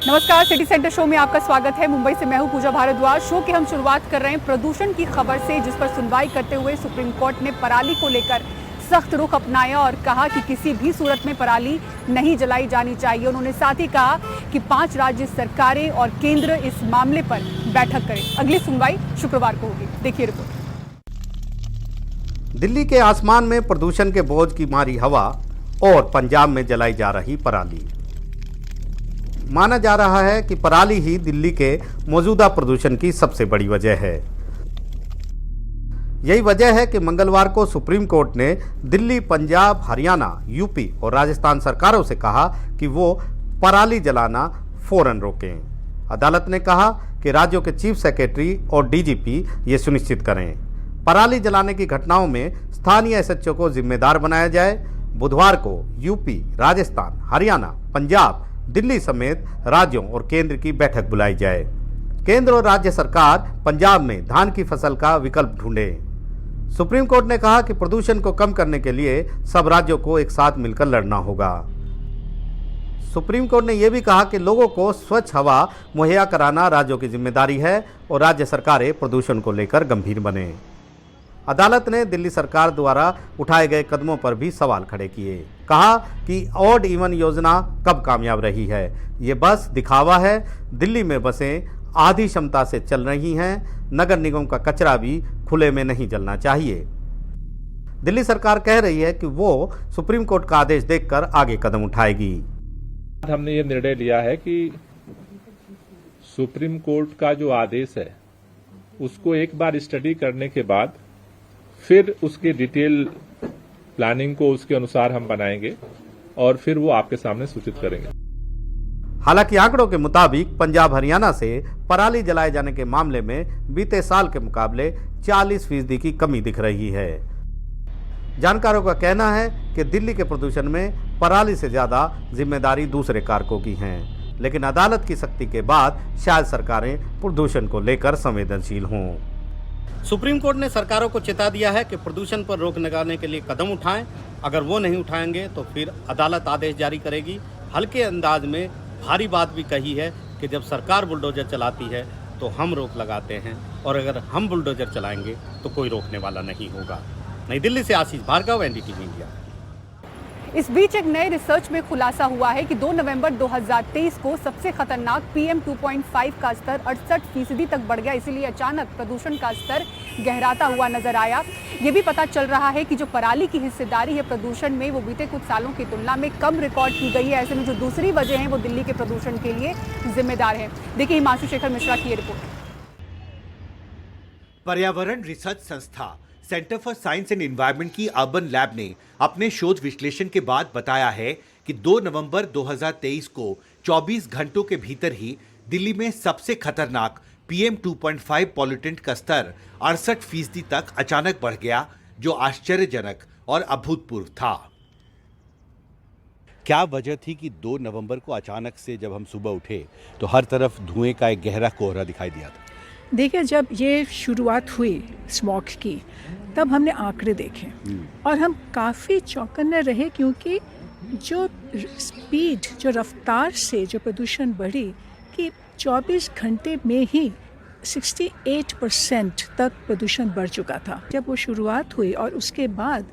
नमस्कार, city centre show में आपका स्वागत है। मुंबई से मैं हूं पूजा भारद्वाज। शो की हम शुरुआत कर रहे हैं प्रदूषण की खबर से, जिस पर सुनवाई करते हुए सुप्रीम कोर्ट ने पराली को लेकर सख्त रुख अपनाया और कहा कि किसी भी सूरत में पराली नहीं जलाई जानी चाहिए। उन्होंने साथ ही कहा कि 5 राज्य सरकारें और केंद्र इस मामले पर बैठक करें। अगली सुनवाई शुक्रवार को होगी। देखिए रिपोर्ट। दिल्ली के आसमान में प्रदूषण के बोझ की मारी हवा और पंजाब में जलाई जा रही पराली। माना जा रहा है कि पराली ही दिल्ली के मौजूदा प्रदूषण की सबसे बड़ी वजह है। यही वजह है कि मंगलवार को सुप्रीम कोर्ट ने दिल्ली, पंजाब, हरियाणा, यूपी और राजस्थान सरकारों से कहा कि वो पराली जलाना फौरन रोकें। अदालत ने कहा कि राज्यों के चीफ सेक्रेटरी और डीजीपी ये सुनिश्चित करें पराली जलाने की घटनाओं में स्थानीय एसएचओ को जिम्मेदार बनाया जाए। बुधवार को यूपी, राजस्थान, हरियाणा, पंजाब, दिल्ली समेत राज्यों और केंद्र की बैठक बुलाई जाए। केंद्र और राज्य सरकार पंजाब में धान की फसल का विकल्प ढूंढे। सुप्रीम कोर्ट ने कहा कि प्रदूषण को कम करने के लिए सब राज्यों को एक साथ मिलकर लड़ना होगा। सुप्रीम कोर्ट ने यह भी कहा कि लोगों को स्वच्छ हवा मुहैया कराना राज्यों की जिम्मेदारी है और राज्य सरकारें प्रदूषण को लेकर गंभीर बने। अदालत ने दिल्ली सरकार द्वारा उठाए गए कदमों पर भी सवाल खड़े किए। कहा कि ऑड इवन योजना कब कामयाब रही है, ये बस दिखावा है। दिल्ली में बसें आधी क्षमता से चल रही हैं। नगर निगम का कचरा भी खुले में नहीं जलना चाहिए। दिल्ली सरकार कह रही है कि वो सुप्रीम कोर्ट का आदेश देखकर आगे कदम उठाएगी। हमने ये निर्णय लिया है कि सुप्रीम कोर्ट का जो आदेश है उसको एक बार स्टडी करने के बाद फिर उसकी डिटेल प्लानिंग को उसके अनुसार हम बनाएंगे और फिर वो आपके सामने सूचित करेंगे। हालांकि आंकड़ों के मुताबिक पंजाब, हरियाणा से पराली जलाए जाने के मामले में बीते साल के मुकाबले 40% की कमी दिख रही है। जानकारों का कहना है कि दिल्ली के प्रदूषण में पराली से ज्यादा जिम्मेदारी दूसरे कारकों की है, लेकिन अदालत की सख्ती के बाद शायद सरकारें प्रदूषण को लेकर संवेदनशील हों। सुप्रीम कोर्ट ने सरकारों को चेता दिया है कि प्रदूषण पर रोक लगाने के लिए कदम उठाएं। अगर वो नहीं उठाएंगे तो फिर अदालत आदेश जारी करेगी। हल्के अंदाज में भारी बात भी कही है कि जब सरकार बुलडोजर चलाती है तो हम रोक लगाते हैं, और अगर हम बुलडोजर चलाएंगे तो कोई रोकने वाला नहीं होगा। नई दिल्ली से आशीष भार्गव, एनडीटीवी इंडिया। इस बीच एक नए रिसर्च में खुलासा हुआ है कि 2 नवंबर 2023 को सबसे खतरनाक PM 2.5 का स्तर 68% तक बढ़ गया। इसीलिए अचानक प्रदूषण का स्तर गहराता हुआ नजर आया। ये भी पता चल रहा है कि जो पराली की हिस्सेदारी है प्रदूषण में, वो बीते कुछ सालों की तुलना में कम रिकॉर्ड की गई है। ऐसे में जो दूसरी वजह है वो दिल्ली के प्रदूषण के लिए जिम्मेदार है। देखिए हिमांशु शेखर मिश्रा की ये रिपोर्ट। पर्यावरण रिसर्च संस्था centre for science and environment की अर्बन लैब ने अपने शोध विश्लेषण के बाद बताया है कि 2 नवंबर 2023 को 24 घंटों के भीतर ही दिल्ली में सबसे खतरनाक PM 2.5 पॉल्यूटेंट का स्तर 68% तक अचानक बढ़ गया, जो आश्चर्यजनक और अभूतपूर्व था। क्या वजह थी कि 2 नवंबर को अचानक से जब हम सुबह उठे तो हर तरफ धुएं का एक गहरा कोहरा दिखाई दिया था? देखिए, जब ये शुरुआत हुई स्मॉग की, तब हमने आंकड़े देखे और हम काफ़ी चौकन्ने रहे, क्योंकि जो स्पीड, जो रफ्तार से जो प्रदूषण बढ़ी कि 24 घंटे में ही 68% तक प्रदूषण बढ़ चुका था जब वो शुरुआत हुई। और उसके बाद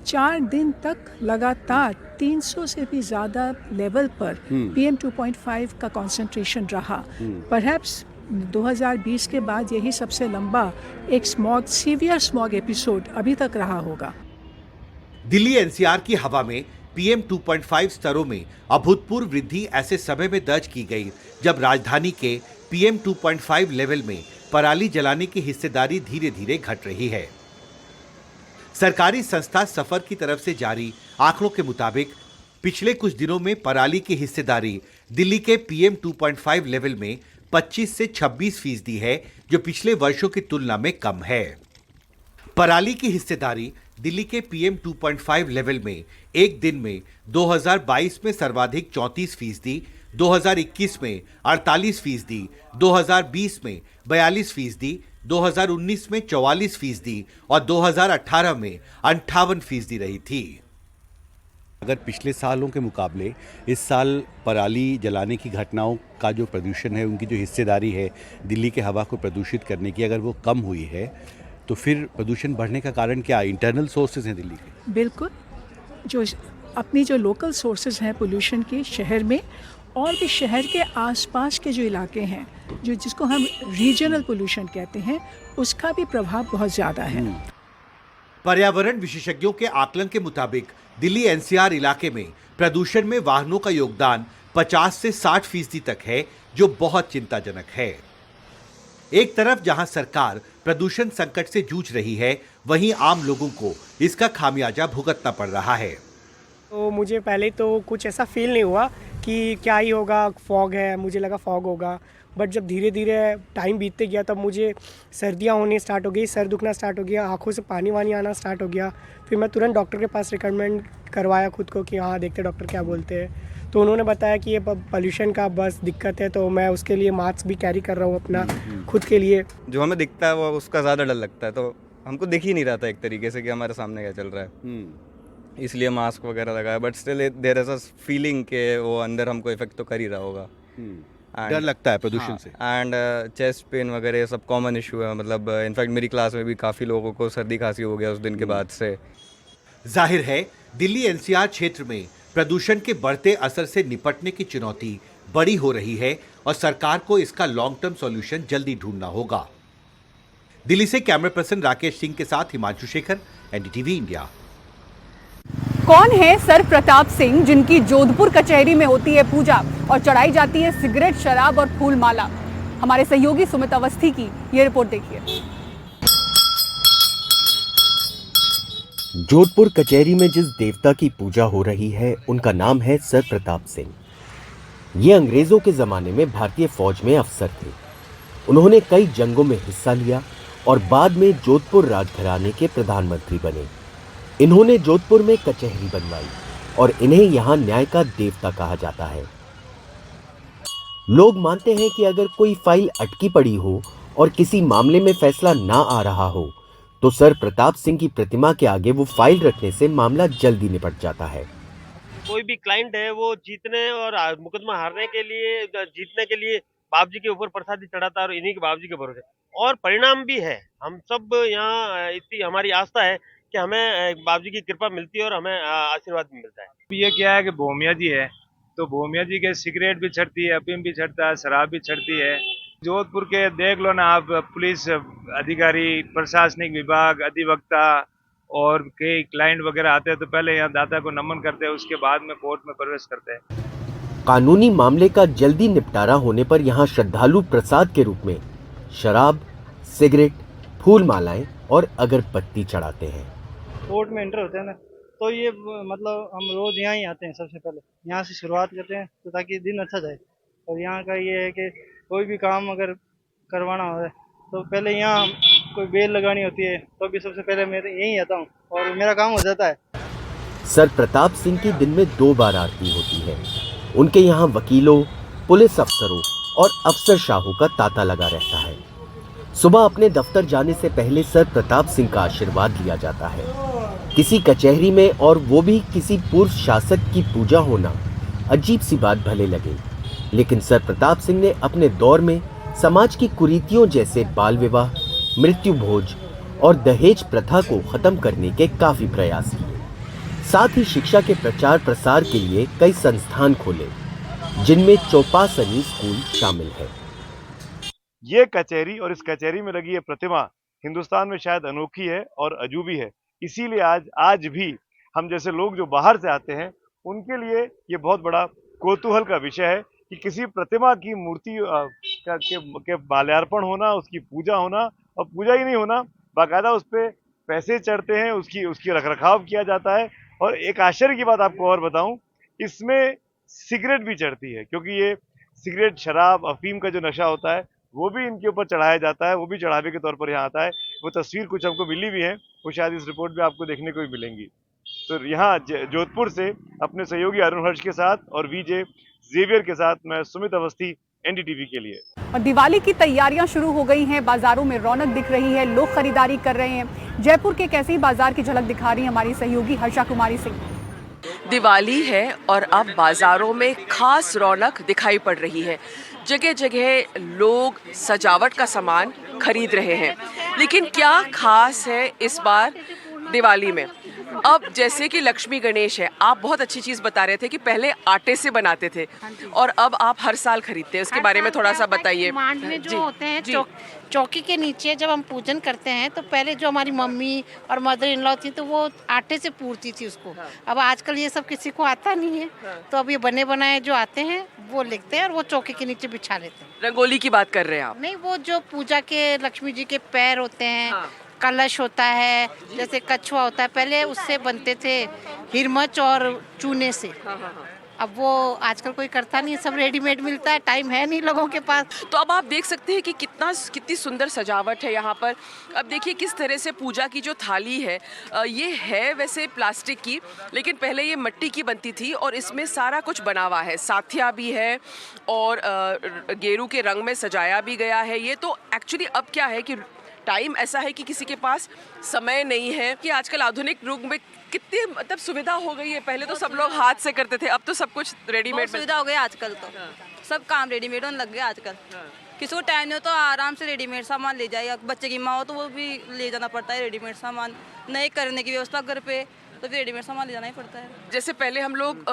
4 दिन तक लगातार 300 से भी ज़्यादा लेवल पर PM 2.5 का कॉन्सेंट्रेशन रहा। परहैप्स 2020 के बाद यही सबसे लंबा एक सीवियर स्मॉग एपिसोड अभी तक रहा होगा। दिल्ली NCR की हवा में PM 2.5 स्तरों में अभूतपूर्व वृद्धि ऐसे समय में दर्ज की गई जब राजधानी के PM 2.5 लेवल में पराली जलाने की हिस्सेदारी धीरे धीरे घट रही है। सरकारी संस्था सफर की तरफ से जारी आंकड़ों के मुताबिक पिछले कुछ दिनों में पराली की हिस्सेदारी दिल्ली के PM 2.5 लेवल में 25 से 26% है, जो पिछले वर्षों की तुलना में कम है। पराली की हिस्सेदारी दिल्ली के PM 2.5 लेवल में एक दिन में 2022 में सर्वाधिक 34%, 2021 में 48%, 2020 में 42%, 2019 में 44% और 2018 में 58% रही थी। अगर पिछले सालों के मुकाबले इस साल पराली जलाने की घटनाओं का जो प्रदूषण है, उनकी जो हिस्सेदारी है दिल्ली के हवा को प्रदूषित करने की, अगर वो कम हुई है तो फिर प्रदूषण बढ़ने का कारण क्या? इंटरनल सोर्सेज हैं दिल्ली के? बिल्कुल, जो अपनी जो लोकल सोर्सेज हैं पोल्यूशन के शहर में और भी शहर के आसपास के जो इलाके हैं, जो जिसको हम रीजनल पोल्यूशन कहते हैं, उसका भी प्रभाव बहुत ज़्यादा है। पर्यावरण विशेषज्ञों के आकलन के मुताबिक दिल्ली एनसीआर इलाके में प्रदूषण में वाहनों का योगदान 50 से 60% तक है, जो बहुत चिंताजनक है। एक तरफ जहां सरकार प्रदूषण संकट से जूझ रही है, वहीं आम लोगों को इसका खामियाजा भुगतना पड़ रहा है। तो मुझे पहले तो कुछ ऐसा फील नहीं हुआ कि क्या ही होगा, फॉग है, मुझे लगा फॉग होगा। बट जब धीरे धीरे टाइम बीतते गया तब मुझे सर्दियाँ होने स्टार्ट हो गई, सर दुखना स्टार्ट हो गया, आँखों से पानी वानी आना स्टार्ट हो गया। फिर मैं तुरंत डॉक्टर के पास रिकमेंड करवाया खुद को कि हाँ देखते डॉक्टर क्या बोलते हैं। तो उन्होंने बताया कि ये पोल्यूशन का बस दिक्कत है, तो मैं उसके लिए मास्क भी कैरी कर रहा हूँ अपना खुद के लिए। जो हमें दिखता है वो उसका ज़्यादा डर लगता है, तो हमको दिख ही नहीं रहा था एक तरीके से कि हमारे सामने क्या चल रहा है, इसलिए मास्क वगैरह लगाया। But still there is a feeling कि वो अंदर हमको इफेक्ट तो कर ही रहा होगा। डर लगता है प्रदूषण से। एंड चेस्ट पेन वगैरह सब कॉमन इशू है। मतलब इनफैक्ट मेरी क्लास में भी काफ़ी लोगों को सर्दी खांसी हो गया उस दिन के बाद से। जाहिर है दिल्ली एनसीआर क्षेत्र में प्रदूषण के बढ़ते असर से निपटने की चुनौती बड़ी हो रही है और सरकार को इसका लॉन्ग टर्म सॉल्यूशन जल्दी ढूंढना होगा। दिल्ली से कैमरा पर्सन राकेश सिंह के साथ हिमांशु शेखर, एनडीटीवी इंडिया। कौन है सर प्रताप सिंह, जिनकी जोधपुर कचहरी में होती है पूजा और चढ़ाई जाती है सिगरेट, शराब और फूल माला? हमारे सहयोगी सुमित अवस्थी की ये रिपोर्ट देखिए। जोधपुर कचहरी में जिस देवता की पूजा हो रही है उनका नाम है सर प्रताप सिंह। ये अंग्रेजों के जमाने में भारतीय फौज में अफसर थे। उन्होंने कई जंगों में हिस्सा लिया और बाद में जोधपुर राजघराने के प्रधानमंत्री बने। इन्होंने जोधपुर में कचहरी बनवाई और इन्हें यहाँ न्याय का देवता कहा जाता है। लोग मानते हैं कि अगर कोई फाइल अटकी पड़ी हो और किसी मामले में फैसला ना आ रहा हो तो सर प्रताप सिंह की प्रतिमा के आगे वो फाइल रखने से मामला जल्दी निपट जाता है। कोई भी क्लाइंट है वो जीतने और मुकदमा हारने के लिए, जीतने के लिए बाप जी के ऊपर प्रसादी चढ़ाता है और इन्हीं के बाप जी के भरोसे, और परिणाम भी है। हम सब यहाँ इतनी हमारी आस्था है कि हमें बाप जी की कृपा मिलती है और हमें आशीर्वाद भी मिलता है। ये क्या है कि भूमिया जी है, तो भूमिया जी के सिगरेट भी छड़ती है, अफीम भी छड़ता है, शराब भी छड़ती है। जोधपुर के देख लो ना आप, पुलिस अधिकारी, प्रशासनिक विभाग, अधिवक्ता और कई क्लाइंट वगैरह आते हैं तो पहले यहाँ दाता को नमन करते हैं, उसके बाद में कोर्ट में प्रवेश करते हैं। कानूनी मामले का जल्दी निपटारा होने पर यहाँ श्रद्धालु प्रसाद के रूप में शराब, सिगरेट, फूल मालाएं और अगरबत्ती चढ़ाते हैं। कोर्ट में एंटर होते हैं ना, तो ये मतलब हम रोज यहाँ ही आते हैं। सबसे पहले यहाँ से शुरुआत करते हैं तो ताकि दिन अच्छा जाए। और यहाँ का ये है कि कोई भी काम अगर करवाना हो तो पहले यहाँ कोई बेल लगानी होती है तो भी सबसे पहले मैं यहीं आता हूँ और मेरा काम हो जाता है। सर प्रताप सिंह की दिन में 2 बार आरती होती है। उनके यहाँ वकीलों, पुलिस अफसरों और अफसरशाहों का तांता लगा रहता है। सुबह अपने दफ्तर जाने से पहले सर प्रताप सिंह का आशीर्वाद लिया जाता है। किसी कचहरी में, और वो भी किसी पूर्व शासक की पूजा होना अजीब सी बात भले लगे, लेकिन सर प्रताप सिंह ने अपने दौर में समाज की कुरीतियों जैसे बाल विवाह, मृत्यु भोज और दहेज प्रथा को खत्म करने के काफी प्रयास किए। साथ ही शिक्षा के प्रचार प्रसार के लिए कई संस्थान खोले, जिनमें चौपासनी स्कूल शामिल है। ये कचहरी और इस कचहरी में लगी ये प्रतिमा हिंदुस्तान में शायद अनोखी है और अजूबी है। इसीलिए आज भी हम जैसे लोग जो बाहर से आते हैं उनके लिए ये बहुत बड़ा कौतूहल का विषय है कि किसी प्रतिमा की मूर्ति के माल्यार्पण होना, उसकी पूजा होना, और पूजा ही नहीं होना, बाकायदा उस पर पैसे चढ़ते हैं, उसकी रखरखाव किया जाता है। और एक आश्चर्य की बात आपको और बताऊं, इसमें सिगरेट भी चढ़ती है, क्योंकि ये सिगरेट, शराब, अफीम का जो नशा होता है वो भी इनके ऊपर चढ़ाया जाता है, वो भी चढ़ावे के तौर पर यहाँ आता है। वो तस्वीर कुछ हमको मिली भी है, वो शायद इस रिपोर्ट में आपको देखने को भी मिलेंगी। तो यहाँ जोधपुर से अपने सहयोगी अरुण हर्ष के साथ और वीजे जेवियर के साथ मैं सुमित अवस्थी, एनडीटीवी के लिए। और दिवाली की तैयारियां शुरू हो गई हैं, बाजारों में रौनक दिख रही है, लोग खरीदारी कर रहे हैं। जयपुर के कैसी बाजार की झलक दिखा रही है हमारी सहयोगी हर्षा कुमारी सिंह। दिवाली है और अब बाज़ारों में खास रौनक दिखाई पड़ रही है। जगह जगह लोग सजावट का सामान खरीद रहे हैं। लेकिन क्या खास है इस बार दिवाली में? अब जैसे कि लक्ष्मी गणेश है, आप बहुत अच्छी चीज़ बता रहे थे कि पहले आटे से बनाते थे और अब आप हर साल खरीदते हैं। उसके बारे में थोड़ा सा बताइए। मांड में जो होते हैं चौकी के नीचे जब हम पूजन करते हैं तो पहले जो हमारी मम्मी और मदर इन लॉ थी तो वो आटे से पूरती थी उसको। अब आजकल ये सब किसी को आता नहीं है, तो अब ये बने बनाए जो आते हैं वो लिखते हैं और वो चौकी के नीचे बिछा लेते हैं। रंगोली की बात कर रहे हैं आप? नहीं, वो जो पूजा के लक्ष्मी जी के पैर होते हैं, कलश होता है, जैसे कछुआ होता है, पहले उससे बनते थे हिरमच और चूने से। अब वो आजकल कोई करता नहीं है, सब रेडीमेड मिलता है, टाइम है नहीं लोगों के पास। तो अब आप देख सकते हैं कि कितनी सुंदर सजावट है यहाँ पर। अब देखिए किस तरह से पूजा की जो थाली है, ये है वैसे प्लास्टिक की, लेकिन पहले ये मिट्टी की बनती थी और इसमें सारा कुछ बना हुआ है। साथिया भी है और गेरू के रंग में सजाया भी गया है। ये तो एक्चुअली अब क्या है कि टाइम ऐसा है कि किसी के पास समय नहीं है कि आजकल आधुनिक युग में कितनी मतलब सुविधा हो गई है। पहले तो सब लोग हाथ से करते थे, अब तो सब कुछ रेडीमेड सुविधा हो गई आजकल। तो सब काम रेडीमेड होने लग गया आजकल। किसी को टाइम नहीं हो तो आराम से रेडीमेड सामान ले जाए। बच्चे की माँ हो तो वो भी ले जाना पड़ता है रेडीमेड सामान। नहीं करने की व्यवस्था घर पे तो फिर रेडीमेड सामान ले जाना ही पड़ता है। जैसे पहले हम लोग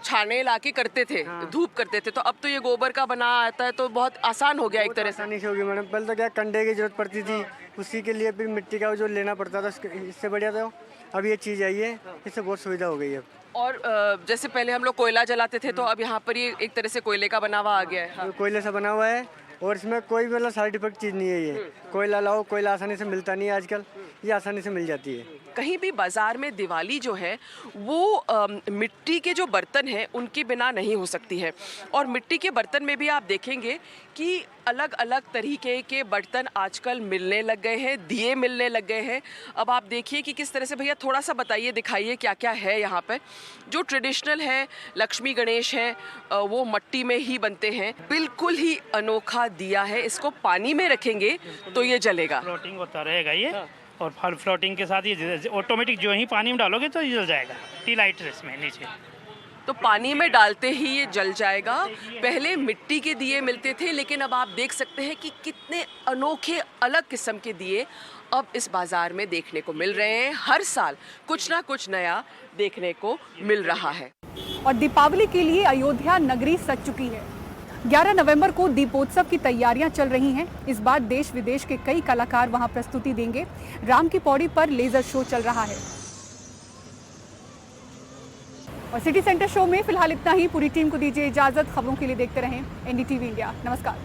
छाने लाके करते थे, धूप करते थे, तो अब तो ये गोबर का बना आता है तो बहुत आसान हो गया एक तरह से। आसानी से होगी मैडम। पहले तो क्या कंडे की जरूरत पड़ती थी, उसी के लिए फिर मिट्टी का जो लेना पड़ता था, इससे बढ़िया था। अब ये चीज़ आई है, इससे बहुत सुविधा हो गई है। और जैसे पहले हम लोग कोयला जलाते थे तो अब यहाँ पर ये एक तरह से कोयले का बना हुआ आ गया है। कोयले से बना हुआ है और इसमें कोई मतलब साइड इफेक्ट चीज़ नहीं है। ये कोयला लाओ, कोयला आसानी से मिलता नहीं है आजकल, ये आसानी से मिल जाती है। कहीं भी बाजार में दिवाली जो है वो मिट्टी के जो बर्तन हैं उनके बिना नहीं हो सकती है। और मिट्टी के बर्तन में भी आप देखेंगे कि अलग अलग तरीके के बर्तन आजकल मिलने लग गए हैं, दिए मिलने लग गए हैं। अब आप देखिए कि किस तरह से, भैया थोड़ा सा बताइए, दिखाइए क्या क्या है यहाँ पर। जो ट्रेडिशनल है लक्ष्मी गणेश है वो मिट्टी में ही बनते हैं। बिल्कुल ही अनोखा दिया है, इसको पानी में रखेंगे तो ये जलेगा, फ्लोटिंग होता रहेगा ये। और फल फ्लोटिंग के साथ ये ऑटोमेटिक जो ही पानी में डालोगे तो ये जल जाएगा। टी लाइट इसमें नीचे तो पानी में डालते ही ये जल जाएगा। पहले मिट्टी के दिए मिलते थे, लेकिन अब आप देख सकते हैं कि कितने अनोखे अलग किस्म के दिए अब इस बाजार में देखने को मिल रहे हैं। हर साल कुछ ना कुछ नया देखने को मिल रहा है। और दीपावली के लिए अयोध्या नगरी सज चुकी है। 11 नवंबर को दीपोत्सव की तैयारियां चल रही हैं। इस बार देश विदेश के कई कलाकार वहां प्रस्तुति देंगे। राम की पौड़ी पर लेजर शो चल रहा है। और सिटी सेंटर शो में फिलहाल इतना ही। पूरी टीम को दीजिए इजाजत। खबरों के लिए देखते रहें NDTV इंडिया। नमस्कार।